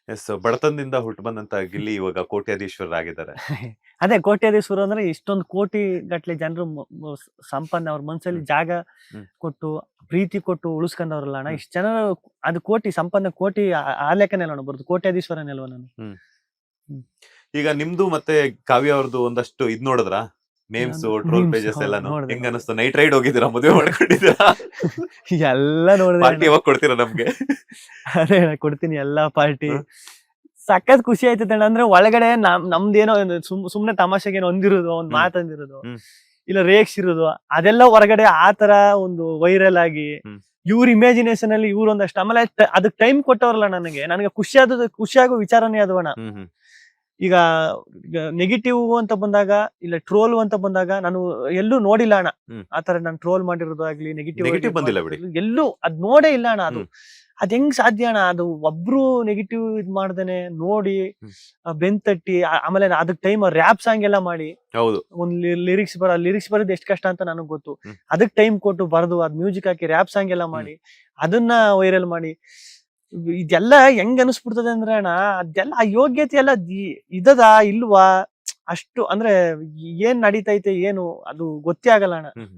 S ಬಡತನದಿಂದ ಹುಟ್ಟು ಬಂದಂತ ಗಿಲ್ಲಿ ಇವಾಗ ಕೋಟ್ಯಾಧೀಶ್ವರರಾಗಿದ್ದಾರೆ. ಅದೇ ಕೋಟ್ಯಾಧೀಶ್ವರ ಅಂದ್ರೆ ಇಷ್ಟೊಂದು ಕೋಟಿ ಗಟ್ಲೆ ಜನರು ಸಂಪನ್ನ ಅವ್ರ ಮನ್ಸಲ್ಲಿ ಹ್ಮ್. ಜಾಗ ಹ್ಮ್. ಕೊಟ್ಟು ಪ್ರೀತಿ ಕೊಟ್ಟು ಉಳಿಸ್ಕೊಂಡವ್ರಲ್ಲ ಅಣ್ಣ. ಹ್ಮ್. ಇಷ್ಟ ಜನ ಅದು ಕೋಟಿ ಸಂಪನ್ನ ಕೋಟಿ ಆ ಲೆಕ್ಕನೇ ಅಣ್ಣ ಬರುದು ಕೋಟ್ಯಾಧೀಶ್ವರನೆಲ್ವ ನಾನು. ಈಗ ನಿಮ್ದು ಮತ್ತೆ ಕಾವ್ಯ ಅವ್ರದ್ದು ಒಂದಷ್ಟು ಇದ್ ನೋಡಿದ್ರ ನೇಮ್ಸ್ ಟ್ರೋಲ್ Memes, ಪೇಜಸ್ ಹೌದು, ಎಲ್ಲಾನು ನೋಡ್ದೆ, ಹೆಂಗ ನೋಡ್ದೆ. ಅನಿಸ್ತು? ನೈಟ್ ರೈಡ್ ಹೋಗಿದ್ದೀರಾ? ಮದುವೆ ಮಾಡ್ಕೊಂಡಿದ್ದೀರಾ? ಎಲ್ಲ ನೋಡಿದೆ ಪಾರ್ಟಿ ಅಣ್ಣ. ಯಾವಾಗ ಕೊಡ್ತೀರಾ ನಮ್ಗೆ? ಅದೇ ಅಣ್ಣ, ಕೊಡ್ತೀನಿ ಎಲ್ಲಾ ಪಾರ್ಟಿ. ಹ್ಮ್. ಸಖತ್ ಖುಷಿ ಆಯ್ತದೆ ಅಣ್ಣ. ಅಂದ್ರೆ ಒಳಗಡೆ ನಮ್ದೇನೋ ಸುಮ್ನೆ ತಮಾಷೆಗೇನೋ ಒಂದಿರೋದು ಒಂದ್ ಹ್ಮ್. ಮಾತಂದಿರೋದು ಹ್ಮ್. ಇಲ್ಲ ರೇಗ್ಸಿರೋದು ಅದೆಲ್ಲ ಹೊರಗಡೆ ಆತರ ಒಂದು ವೈರಲ್ ಆಗಿ ಹ್ಮ್. ಇವ್ರ ಇಮ್ಯಾಜಿನೇಷನ್ ಅಲ್ಲಿ ಇವ್ರ ಒಂದಷ್ಟು ಆಮೇಲೆ ಅದಕ್ಕೆ ಟೈಮ್ ಕೊಟ್ಟವ್ರಲ್ಲ ನನಗೆ ಖುಷಿಯಾಗೋ ವಿಚಾರನೇ ಅದು ಅಣ್ಣ. ಹ್ಮ್. ಹ್ಮ್. ಈಗ ನೆಗೆಟಿವ್ ಅಂತ ಬಂದಾಗ ಇಲ್ಲ ಟ್ರೋಲ್ ಅಂತ ಬಂದಾಗ ನಾನು ಎಲ್ಲೂ ನೋಡಿಲ್ಲ ಅಣ್ಣ. ಹ್ಮ್. ಆತರ ನಾನು ಟ್ರೋಲ್ ಮಾಡಿರೋದು ಆಗ್ಲಿ Negative ಬಂದಿಲ್ಲ ಬಿಡಿ. ಎಲ್ಲೂ ಅದ್ ನೋಡೇ ಇಲ್ಲ ಅಣ್ಣ. ಅದು ಹ್ಮ್. ಅದ್ ಹೆಂಗ್ ಸಾಧ್ಯ ಅಣ್ಣ? ಅದು ಒಬ್ರು ನೆಗೆಟಿವ್ ಇದ್ ಮಾಡ್ದೇನೆ ನೋಡಿ ಹ್ಮ್. ಬೆಂತಟ್ಟಿ ಆಮೇಲೆ ಅದಕ್ ಟೈಮ್ ರ್ಯಾಪ್ ಸಾಂಗ್ ಎಲ್ಲ ಮಾಡಿ ಹೌದು. ಒಂದ್ ಲಿರಿಕ್ಸ್ ಬರೋದು ಎಷ್ಟ್ ಕಷ್ಟ ಅಂತ ನನಗ್ ಗೊತ್ತು. ಹ್ಮ್. ಅದಕ್ ಟೈಮ್ ಕೊಟ್ಟು ಬರ್ದು ಅದ್ ಮ್ಯೂಸಿಕ್ ಹಾಕಿ ರ್ಯಾಪ್ ಸಾಂಗ್ ಎಲ್ಲ ಮಾಡಿ ಅದನ್ನ ವೈರಲ್ ಮಾಡಿ ಇದೆಲ್ಲ ಹೆಂಗ್ ಅನಿಸ್ಬಿಡ್ತದೆ ಅಂದ್ರೆ ಅಣ್ಣ, ಅದೆಲ್ಲ ಆ ಯೋಗ್ಯತೆ ಎಲ್ಲ ಇದದ ಇಲ್ವಾ ಅಷ್ಟು ಅಂದ್ರೆ ಏನ್ ನಡೀತೈತೆ ಏನು ಅದು ಗೊತ್ತೇ ಆಗಲ್ಲ ಅಣ್ಣ. ಹ್ಮ್.